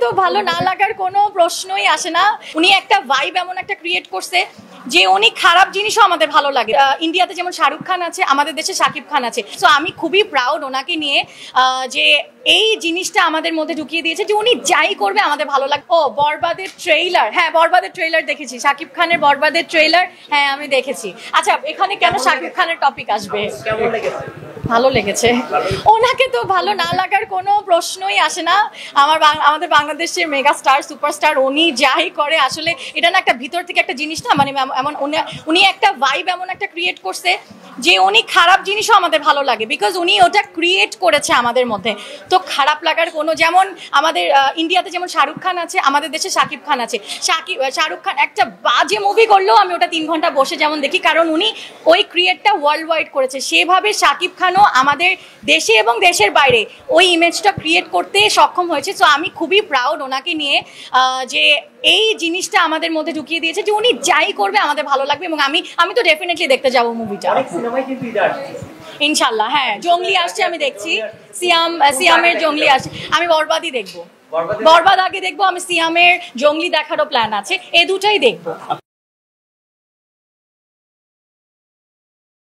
তো ভালো না লাগার কোনো প্রশ্নই আসে না। উনি একটা ভাইব এমন একটা ক্রিয়েট করছে যে উনি খারাপ জিনিসও আমাদের ভালো লাগে। ইন্ডিয়াতে যেমন শাহরুখ খান আছে, আমাদের দেশে শাকিব খান আছে। সো আমি খুবই প্রাউড ওনাকে নিয়ে যে এই জিনিসটা আমাদের মধ্যে ঢুকিয়ে দিয়েছে যে উনি যাই করবে আমাদের ভালো লাগে। ও বরবাদের ট্রেইলার, হ্যাঁ বরবাদের ট্রেইলার দেখেছি, শাকিব খানের বরবাদের ট্রেইলার হ্যাঁ আমি দেখেছি। আচ্ছা এখানে কেন শাকিব খানের টপিক আসবে? ভালো লেগেছে। ওনাকে তো ভালো না লাগার কোনো প্রশ্নই আসে না। আমাদের বাংলাদেশের মেগা স্টার সুপারস্টার, উনি যাই করে আসলে এটা না একটা ভিতর থেকে একটা জিনিস না, মানে এমন উনি একটা ভাইব এমন একটা ক্রিয়েট করছে যে উনি খারাপ জিনিসও আমাদের ভালো লাগে, বিকজ উনি ওটা ক্রিয়েট করেছে আমাদের মধ্যে। তো খারাপ লাগার কোনো, যেমন আমাদের ইন্ডিয়াতে যেমন শাহরুখ খান আছে, আমাদের দেশে শাকিব খান আছে। শাহরুখ খান একটা বাজে মুভি করলেও আমি ওটা 3 ঘন্টা বসে যেমন দেখি, কারণ উনি ওই ক্রিয়েটটা ওয়ার্ল্ড ওয়াইড করেছে। সেভাবে শাকিব খানও আমাদের দেশে এবং দেশের বাইরে ওই ইমেজটা ক্রিয়েট করতে সক্ষম হয়েছে। সো আমি খুবই প্রাউড ওনাকে নিয়ে যে এই জিনিসটা আমাদের মধ্যে ঢুকিয়ে দিয়েছে যে উনি যাই করবে আমাদের ভালো লাগবে, এবং আমি তো ডেফিনেটলি দেখতে যাবো মুভিটা ইনশাল্লাহ। হ্যাঁ জঙ্গলি আসছে, আমি দেখছি। সিয়ামের জঙ্গলি আসছে, আমি বরবাদই দেখবো। বরবাদ আগে দেখবো, আমি সিয়ামের জঙ্গলি দেখারও প্ল্যান আছে, এই দুটাই দেখবো।